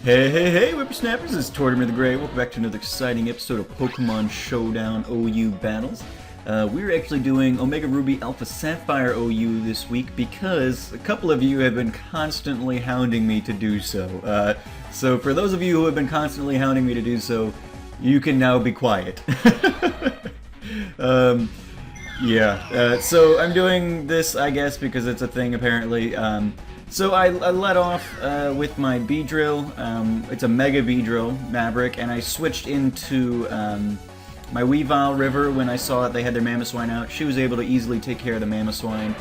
Hey, hey, hey, whippersnappers, this is Tortoise the Gray. Welcome back to another exciting episode of Pokemon Showdown OU Battles. We're actually doing Omega Ruby Alpha Sapphire OU this week because a couple of you have been constantly hounding me to do so. So for those of you who have been constantly hounding me to do so, you can now be quiet. So I'm doing this, I guess, because it's a thing apparently. So I let off with my Beedrill. It's a Mega Beedrill, Maverick, and I switched into my Weavile River when I saw that they had their Mamoswine out. She was able to easily take care of the Mamoswine.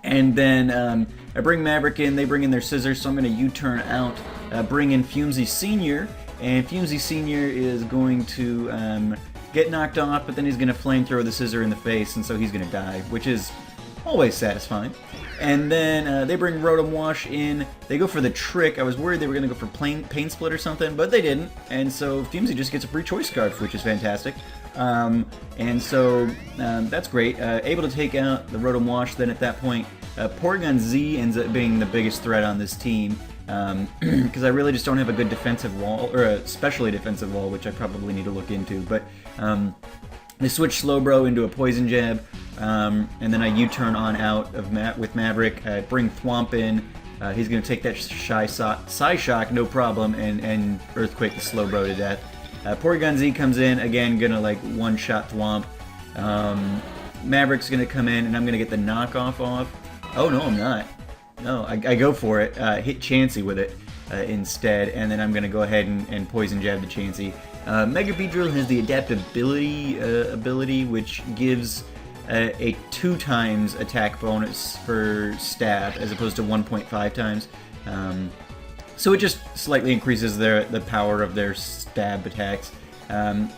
And then I bring Maverick in, they bring in their Scissors, so I'm going to U-turn out, bring in Fumesy Sr., and Fumesy Sr. is going to get knocked off, but then he's going to flamethrower the Scissor in the face, and so he's going to die, which is always satisfying. And then they bring Rotom Wash in. They go for the trick. I was worried they were going to go for Pain Split or something, but they didn't. And so Fumesy just gets a free choice card, which is fantastic. And so that's great. Able to take out the Rotom Wash. Then at that point, Porygon Z ends up being the biggest threat on this team. Because I really just don't have a good defensive wall, or a specially defensive wall, which I probably need to look into. But they switch Slowbro into a Poison Jab, and then I U-turn on out of with Maverick. I bring Thwomp in. He's going to take that Psyshock, no problem, and Earthquake the Slowbro to death. Porygon Z comes in, again, going to like one-shot Thwomp. Maverick's going to come in, and I'm going to get the knockoff off. Oh, no, I'm not. No, I go for it. Hit Chansey with it instead, and then I'm going to go ahead and Poison Jab the Chansey. Mega Beedrill has the Adaptability ability, which gives a 2 times attack bonus for stab, as opposed to 1.5 times. So it just slightly increases the power of their stab attacks.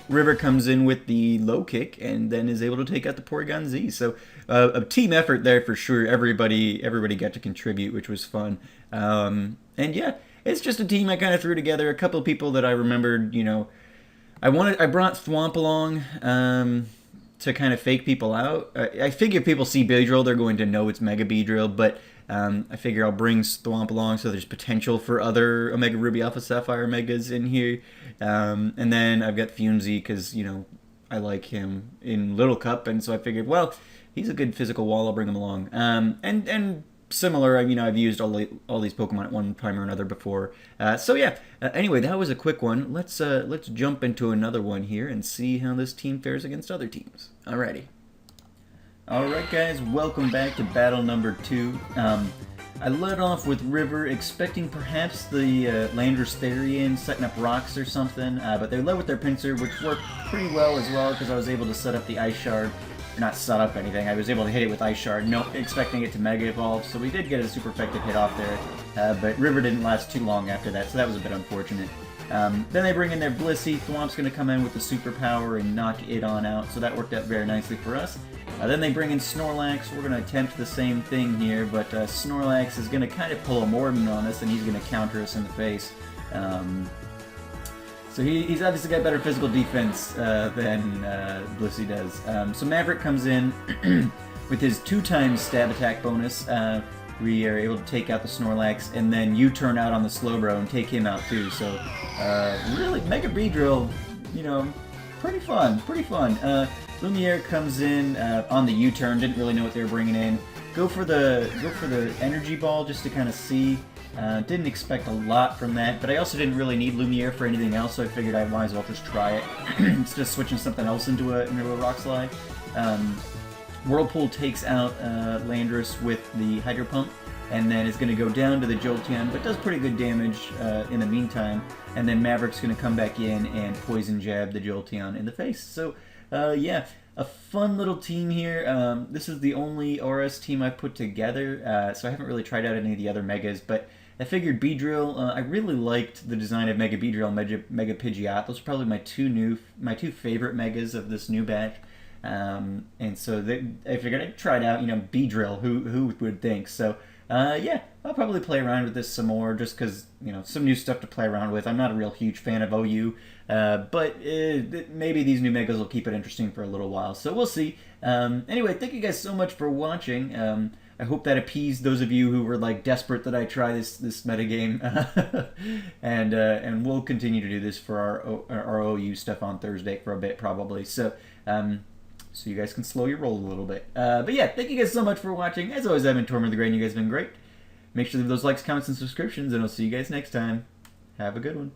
River comes in with the low kick and then is able to take out the Porygon Z. So a team effort there for sure. Everybody got to contribute, which was fun. And yeah, it's just a team I kind of threw together. A couple of people that I remembered, you know, I brought Thwomp along to kind of fake people out. I figure if people see Beedrill, they're going to know it's Mega Beedrill, but I figure I'll bring Thwomp along so there's potential for other Omega Ruby Alpha Sapphire Megas in here. And then I've got Fumesy because, you know, I like him in Little Cup, and so I figured, well, he's a good physical wall, I'll bring him along. And similar, you know, I've used all these Pokemon at one time or another before. So yeah, anyway, that was a quick one. Let's jump into another one here and see how this team fares against other teams. Alrighty. Alright guys, welcome back to battle number 2. I led off with River, expecting perhaps the Landorus Therian setting up rocks or something, but they led with their Pinsir, which worked pretty well as well because I was able to set up the Ice Shard. Not set up anything, I was able to hit it with Ice Shard, no expecting it to Mega Evolve, so we did get a super effective hit off there, but River didn't last too long after that, so that was a bit unfortunate. Then they bring in their Blissey. Thwomp's going to come in with the superpower and knock it on out, so that worked out very nicely for us. Then they bring in Snorlax. We're going to attempt the same thing here, but Snorlax is going to kind of pull a Morden on us, and he's going to counter us in the face. So he's obviously got better physical defense than Blissey does. So Maverick comes in with his 2 times stab attack bonus. We are able to take out the Snorlax, and then U-turn out on the Slowbro and take him out too. So really, Mega Beedrill, you know, pretty fun, pretty fun. Lumiere comes in on the U-turn, didn't really know what they were bringing in. Go for the Energy Ball just to kind of see. Didn't expect a lot from that, but I also didn't really need Lumiere for anything else, so I figured I might as well just try it. Instead of switching something else into a Rock Slide. Whirlpool takes out Landorus with the Hydro Pump, and then is going to go down to the Jolteon, but does pretty good damage in the meantime. And then Maverick's going to come back in and Poison Jab the Jolteon in the face. So, yeah, a fun little team here. This is the only ORAS team I've put together, so I haven't really tried out any of the other Megas, but I figured Beedrill, I really liked the design of Mega Beedrill and Mega Pidgeot. Those are probably my two favorite Megas of this new batch. And so I figured I'd try it out, you know, Beedrill, who would think? So, yeah, I'll probably play around with this some more just because, you know, some new stuff to play around with. I'm not a real huge fan of OU, but maybe these new Megas will keep it interesting for a little while, so we'll see. Anyway, thank you guys so much for watching. I hope that appeased those of you who were like desperate that I try this metagame, and we'll continue to do this for our OU stuff on Thursday for a bit probably. So so you guys can slow your roll a little bit. But yeah, thank you guys so much for watching. As always, I've been Torment the Great, and you guys have been great. Make sure to leave those likes, comments, and subscriptions, and I'll see you guys next time. Have a good one.